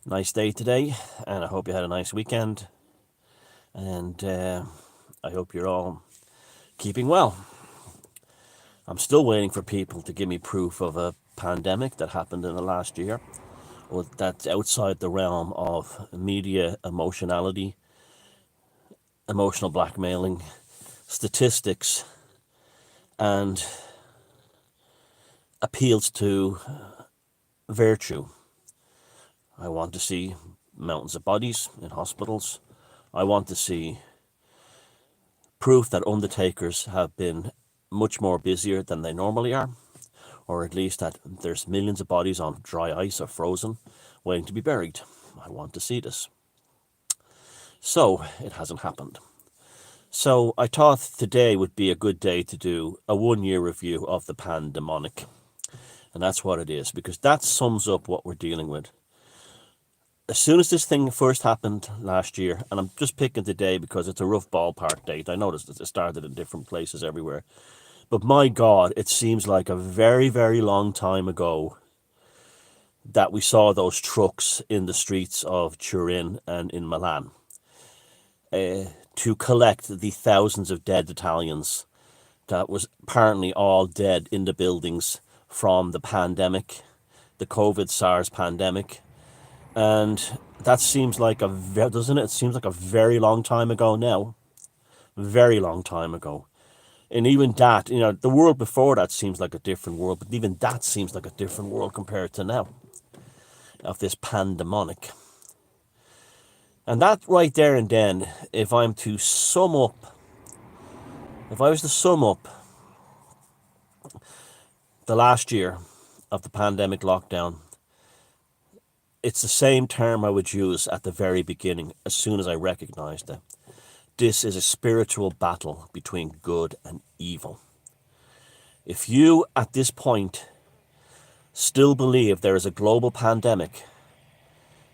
Nice day today, and I hope you had a nice weekend. And I hope you're all keeping well. I'm still waiting for people to give me proof of a pandemic that happened in the last year, or that's outside the realm of media emotionality, emotional blackmailing, statistics, and appeals to virtue. I want to see mountains of bodies in hospitals. I want to see proof that undertakers have been much more busier than they normally are, or at least that there's millions of bodies on dry ice or frozen waiting to be buried. I want to see this. So it hasn't happened. So I thought today would be a good day to do a 1 year review of the pandemonic. And that's what it is, because that sums up what we're dealing with. As soon as this thing first happened last year, and I'm just picking today because it's a rough ballpark date. I noticed that it started in different places everywhere. But my God, it seems like a very, very long time ago that we saw those trucks in the streets of Turin and in Milan to collect the thousands of dead Italians that was apparently all dead in the buildings from the pandemic, the COVID SARS pandemic. And that seems like doesn't it? It seems like a very long time ago now. Very long time ago. And even that, the world before that seems like a different world, but even that seems like a different world compared to now, of this pandemonic. And that right there and then, if I was to sum up the last year of the pandemic lockdown, it's the same term I would use at the very beginning, as soon as I recognized it. This is a spiritual battle between good and evil. If you, at this point, still believe there is a global pandemic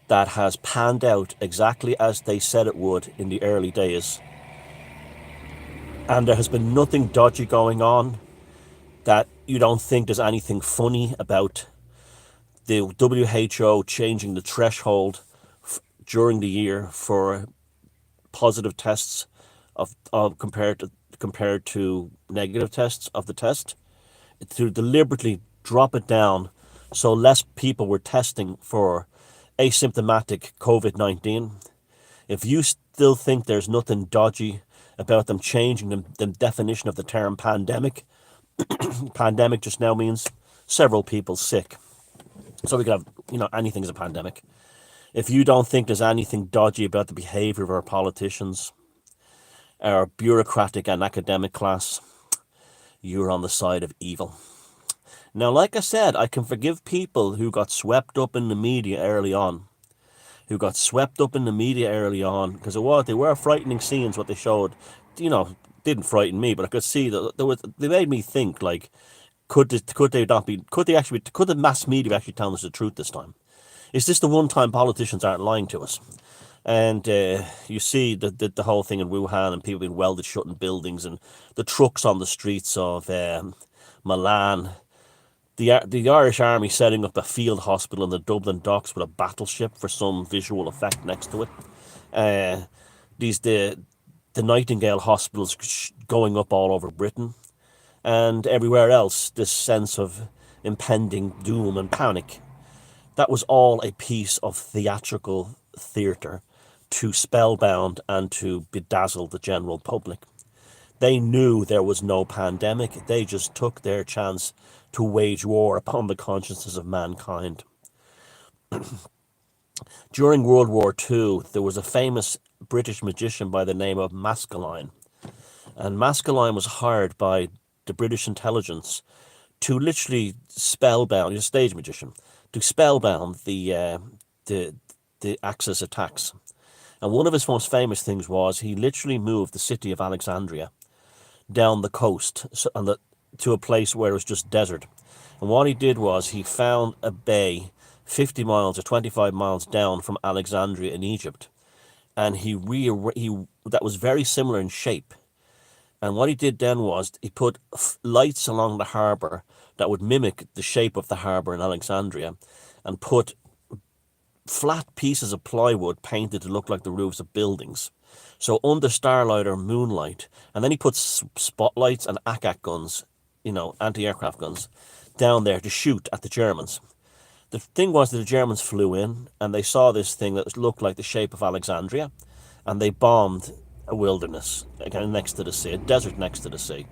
that has panned out exactly as they said it would in the early days, and there has been nothing dodgy going on, that you don't think there's anything funny about the WHO changing the threshold during the year for positive tests of compared to negative tests of the test, to deliberately drop it down so less people were testing for asymptomatic COVID-19. If you still think there's nothing dodgy about them changing the definition of the term pandemic, pandemic just now means several people sick. So we could have, anything's a pandemic. If you don't think there's anything dodgy about the behavior of our politicians, our bureaucratic and academic class, you're on the side of evil. Now, like I said, I can forgive people who got swept up in the media early on. Because they were frightening scenes, what they showed. Didn't frighten me, but I could see that they made me think, like, could the mass media be actually telling us the truth this time? Is this the one time politicians aren't lying to us? And you see the whole thing in Wuhan, and people being welded shut in buildings, and the trucks on the streets of Milan, the Irish Army setting up a field hospital in the Dublin docks with a battleship for some visual effect next to it. The Nightingale hospitals going up all over Britain, and everywhere else, this sense of impending doom and panic. That was all a piece of theatrical theatre to spellbound and to bedazzle the general public. They knew there was no pandemic. They just took their chance to wage war upon the consciences of mankind. During World War II, there was a famous British magician by the name of Maskelyne. And Maskelyne was hired by the British intelligence to literally spellbound, he's a stage magician, to spellbound the Axis attacks. And one of his most famous things was he literally moved the city of Alexandria down the coast to a place where it was just desert. And what he did was he found a bay 50 miles or 25 miles down from Alexandria in Egypt. And that was very similar in shape. And what he did then was he put lights along the harbour that would mimic the shape of the harbour in Alexandria, and put flat pieces of plywood painted to look like the roofs of buildings. So under starlight or moonlight, and then he puts spotlights and ACAC guns, anti-aircraft guns, down there to shoot at the Germans. The thing was that the Germans flew in and they saw this thing that looked like the shape of Alexandria, and they bombed a wilderness again next to the sea, a desert next to the sea.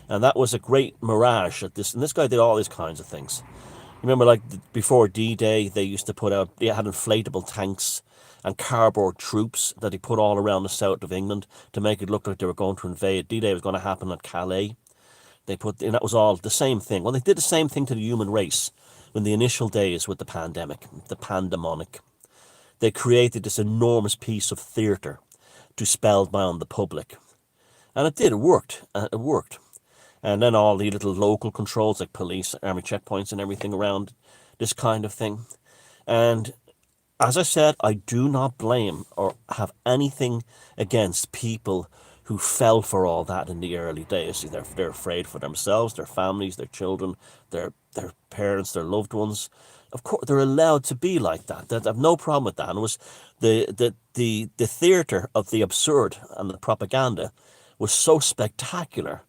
And that was a great mirage at this. And this guy did all these kinds of things. Remember, like before D-Day, they used to they had inflatable tanks and cardboard troops that he put all around the south of England to make it look like they were going to invade. D-Day was going to happen at Calais. And that was all the same thing. Well, they did the same thing to the human race in the initial days with the pandemic, the pandemonic. They created this enormous piece of theatre to spellbound the public. And it did, it worked. It worked. And then all the little local controls like police, army checkpoints and everything around this kind of thing. And as I said, I do not blame or have anything against people who fell for all that in the early days. They're afraid for themselves, their families, their children, their parents, their loved ones. Of course, they're allowed to be like that. I have no problem with that. And it was the theatre of the absurd and the propaganda was so spectacular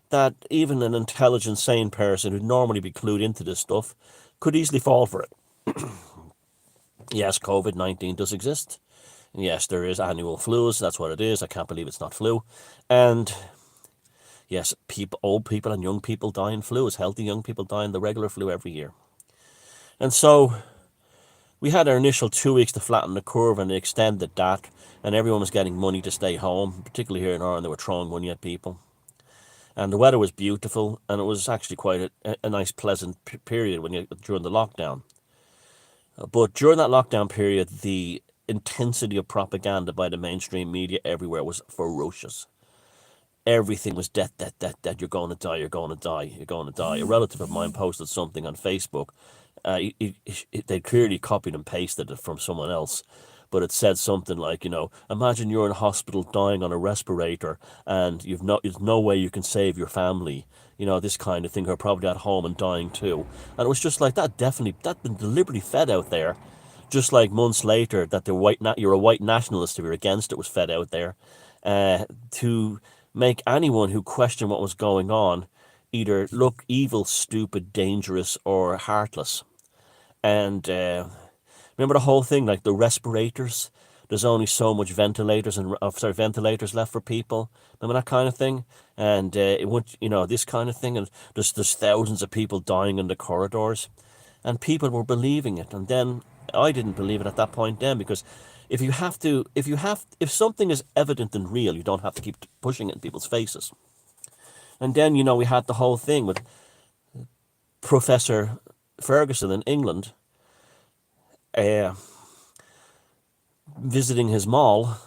that even an intelligent, sane person who'd normally be clued into this stuff could easily fall for it. Yes, COVID-19 does exist. Yes, there is annual flus. That's what it is. I can't believe it's not flu. And yes, old people and young people die in flus. Healthy young people die in the regular flu every year. And so we had our initial 2 weeks to flatten the curve, and they extended that. And everyone was getting money to stay home, particularly here in Ireland. They were throwing money at people. And the weather was beautiful, and it was actually quite a nice, pleasant period during the lockdown. But during that lockdown period, the intensity of propaganda by the mainstream media everywhere was ferocious. Everything was death, death, death, death. You're going to die, you're going to die, you're going to die. A relative of mine posted something on Facebook. They clearly copied and pasted it from someone else. But it said something like, imagine you're in a hospital dying on a respirator and there's no way you can save your family. This kind of thing, who are probably at home and dying too. And it was just like that, definitely, that's been deliberately fed out there. Just like months later, that you're a white nationalist if you're against it was fed out there. To make anyone who questioned what was going on either look evil, stupid, dangerous, or heartless. And remember the whole thing, like the respirators? There's only so much ventilators left for people. Remember that kind of thing? And this kind of thing. And there's thousands of people dying in the corridors, and people were believing it. And then I didn't believe it at that point then, because if something is evident and real, you don't have to keep pushing it in people's faces. And then we had the whole thing with Professor Ferguson in England. Visiting his mall,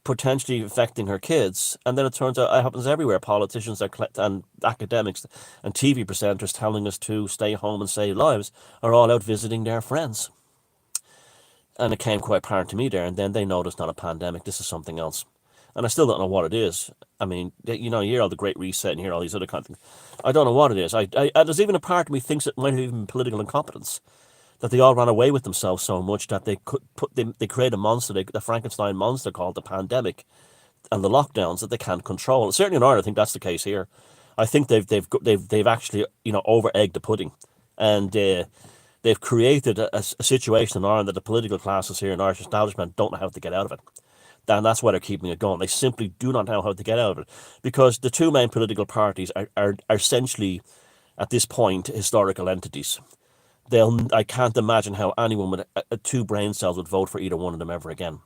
potentially affecting her kids, and then it turns out it happens everywhere. Politicians and academics and TV presenters telling us to stay home and save lives are all out visiting their friends. And it came quite apparent to me there, and then they know it's not a pandemic, this is something else. And I still don't know what it is. I mean, you hear all the Great Reset and you hear all these other kind of things. I don't know what it is. There's even a part of me thinks it might have even been political incompetence. That they all ran away with themselves so much that they create a monster, the Frankenstein monster called the pandemic, and the lockdowns that they can't control. Certainly in Ireland, I think that's the case here. I think they've actually over-egged the pudding, and they've created a situation in Ireland that the political classes here in Irish establishment don't know how to get out of it. And that's why they're keeping it going. They simply do not know how to get out of it, because the two main political parties are essentially, at this point, historical entities. I can't imagine how anyone with two brain cells would vote for either one of them ever again.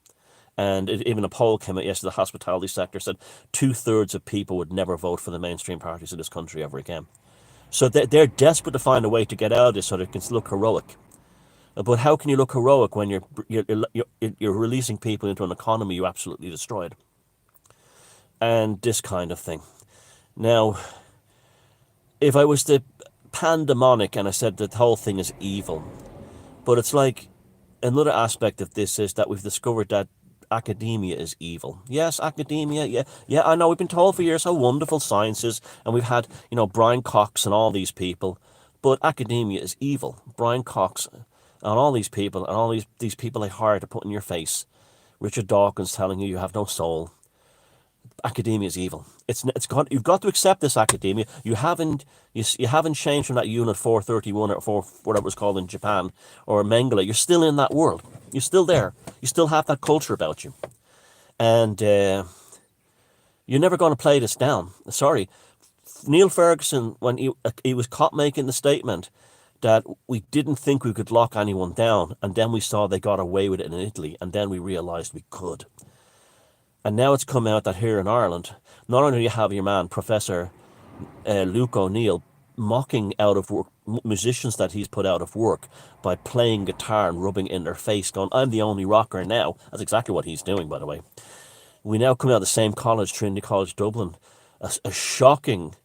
And even a poll came out yesterday, the hospitality sector said 2/3 of people would never vote for the mainstream parties in this country ever again. So they're desperate to find a way to get out of this so they can look heroic. But how can you look heroic when you're releasing people into an economy you absolutely destroyed? And this kind of thing. Now, if I was the pandemonic and I said that the whole thing is evil, but it's like another aspect of this is that we've discovered that academia is evil. Yes, academia, yeah, I know we've been told for years how wonderful science is, and we've had, Brian Cox and all these people, but academia is evil. Brian Cox And all these people, and all these people they hire to put in your face, Richard Dawkins telling you you have no soul. Academia is evil. It's got, you've got to accept this academia. You haven't changed from that unit 431 or 4 whatever it was called in Japan or Mengele. You're still in that world. You're still there. You still have that culture about you, and you're never going to play this down. Sorry, Neil Ferguson, when he was caught making the statement that we didn't think we could lock anyone down, and then we saw they got away with it in Italy, and then we realised we could. And now it's come out that here in Ireland, not only do you have your man, Professor Luke O'Neill, mocking out of work musicians that he's put out of work by playing guitar and rubbing in their face, going, I'm the only rocker now. That's exactly what he's doing, by the way. We now come out of the same college, Trinity College, Dublin. A shocking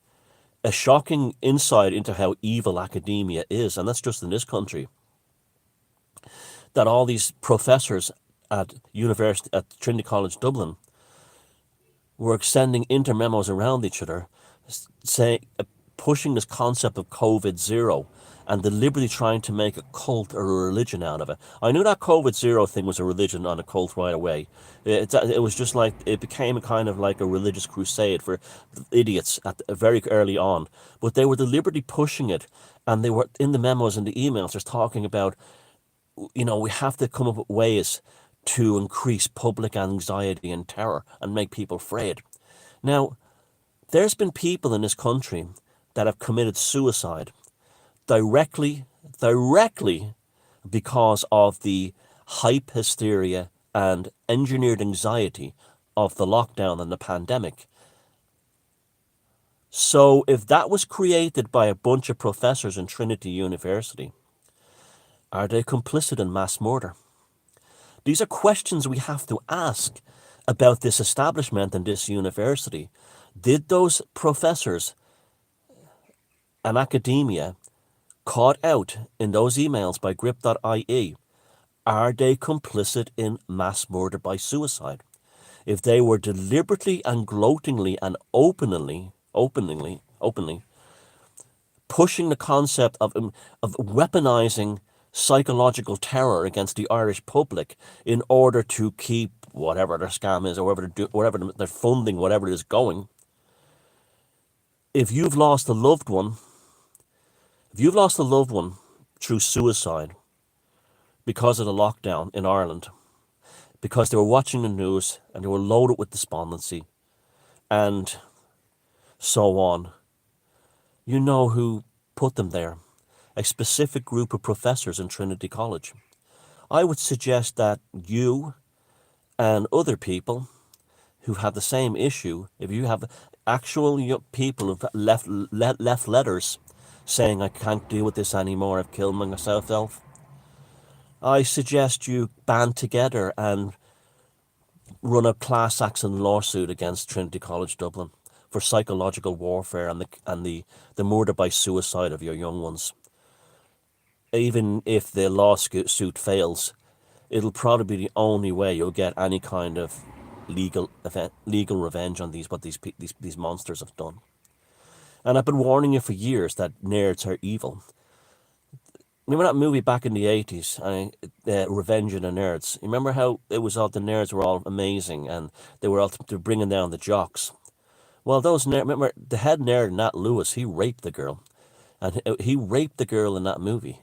insight into how evil academia is, and that's just in this country. That all these professors at Trinity College, Dublin, were sending intermemos around each other, pushing this concept of COVID zero and deliberately trying to make a cult or a religion out of it. I knew that COVID zero thing was a religion and a cult right away. It was just like, it became a kind of like a religious crusade for idiots very early on. But they were deliberately pushing it, and they were in the memos and the emails just talking about, we have to come up with ways to increase public anxiety and terror and make people afraid. Now, there's been people in this country that have committed suicide directly because of the hype hysteria and engineered anxiety of the lockdown and the pandemic. So if that was created by a bunch of professors in Trinity University, are they complicit in mass murder? These are questions we have to ask about this establishment and this university. Did those professors and academia caught out in those emails by grip.ie, are they complicit in mass murder by suicide? If they were deliberately and gloatingly and openly pushing the concept of weaponizing psychological terror against the Irish public in order to keep whatever their scam is, or whatever they're funding, whatever it is going. If you've lost a loved one through suicide because of the lockdown in Ireland, because they were watching the news and they were loaded with despondency and so on, you know who put them there. A specific group of professors in Trinity College. I would suggest that you and other people who have the same issue, if you have actual people who've left letters saying, I can't deal with this anymore, I've killed myself, I suggest you band together and run a class action lawsuit against Trinity College Dublin for psychological warfare and the murder by suicide of your young ones. Even if the lawsuit fails, it'll probably be the only way you'll get any kind of legal revenge on what these monsters have done. And I've been warning you for years that nerds are evil. Remember that movie back in the 80s, Revenge of the Nerds? You remember how it was all, the nerds were all amazing and they were bringing down the jocks? Well, remember the head nerd, Nat Lewis, he raped the girl. And he raped the girl in that movie.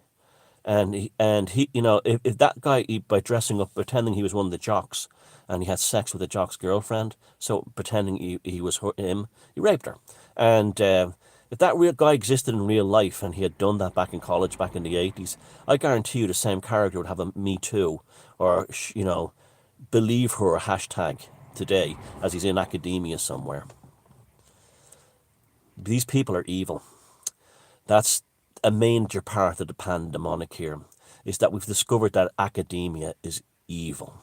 And he if that guy, by dressing up, pretending he was one of the jocks, and he had sex with the jock's girlfriend, so pretending he was him, he raped her. And if that real guy existed in real life and he had done that back in college, back in the 80s, I guarantee you the same character would have a Me Too, or, believe her hashtag today as he's in academia somewhere. These people are evil. That's a major part of the pandemonic here, is that we've discovered that academia is evil.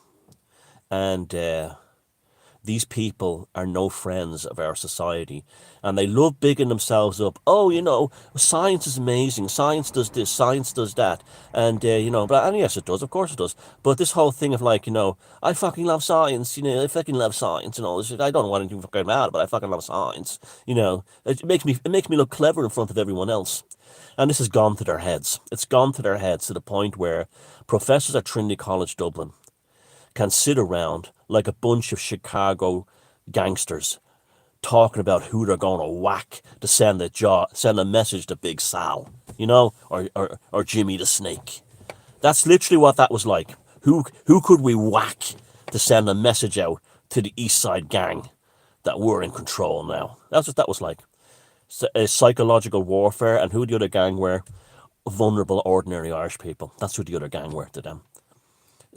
And these people are no friends of our society, and they love bigging themselves up. Oh, science is amazing. Science does this. Science does that. And and yes, it does. Of course, it does. But this whole thing of like, I fucking love science. I fucking love science and all this shit. I don't want anything fucking mad, but I fucking love science. It makes me look clever in front of everyone else. And this has gone to their heads. It's gone to their heads to the point where professors at Trinity College Dublin can sit around like a bunch of Chicago gangsters talking about who they're going to whack to send a message to Big Sal, or Jimmy the Snake. That's literally what that was like. Who could we whack to send a message out to the East Side gang that we're in control now? That's what that was like. A psychological warfare, and who the other gang were? Vulnerable, ordinary Irish people. That's who the other gang were to them.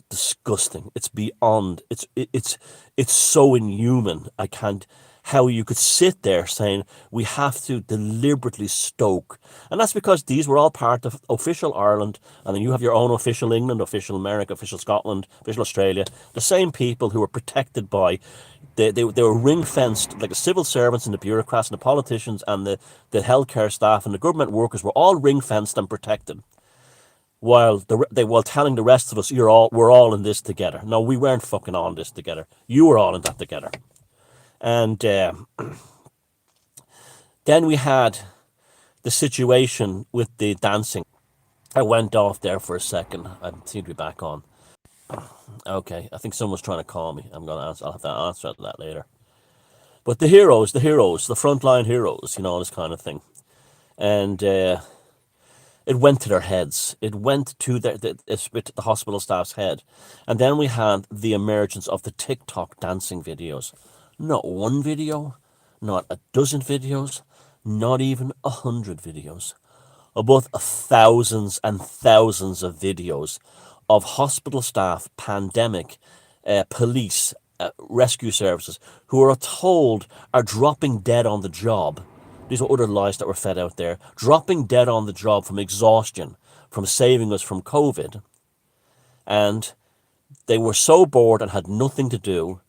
Disgusting. It's beyond. It's so inhuman. I can't. How you could sit there saying we have to deliberately stoke, and that's because these were all part of official Ireland, and then you have your own official England, official America, official Scotland, official Australia. The same people who were protected by, they were ring fenced, like the civil servants and the bureaucrats and the politicians and the healthcare staff and the government workers were all ring fenced and protected, while while telling the rest of us we're all in this together. No, we weren't fucking all in this together. You were all in that together. And then we had the situation with the dancing. I went off there for a second. I seem to be back on. Okay, I think someone's trying to call me. I'll have to answer that later. But the heroes, the frontline heroes, this kind of thing. And it went to their heads. It went to the hospital staff's head. And then we had the emergence of the TikTok dancing videos. Not one video, not a dozen videos, not even 100 videos. About thousands and thousands of videos of hospital staff, pandemic, police, rescue services, who are told are dropping dead on the job. These are other lies that were fed out there. Dropping dead on the job from exhaustion, from saving us from COVID. And they were so bored and had nothing to do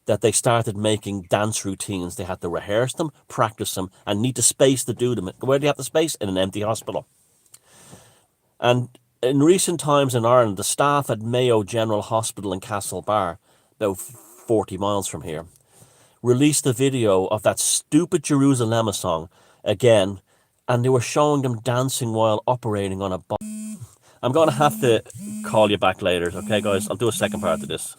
that they started making dance routines. They had to rehearse them, practice them, and need the space to do them. Where do you have the space? In an empty hospital. And in recent times in Ireland, the staff at Mayo General Hospital in Castlebar, about 40 miles from here, released a video of that stupid Jerusalem song again, and they were showing them dancing while operating on a bomb. I'm going to have to call you back later, okay, guys? I'll do a second part of this.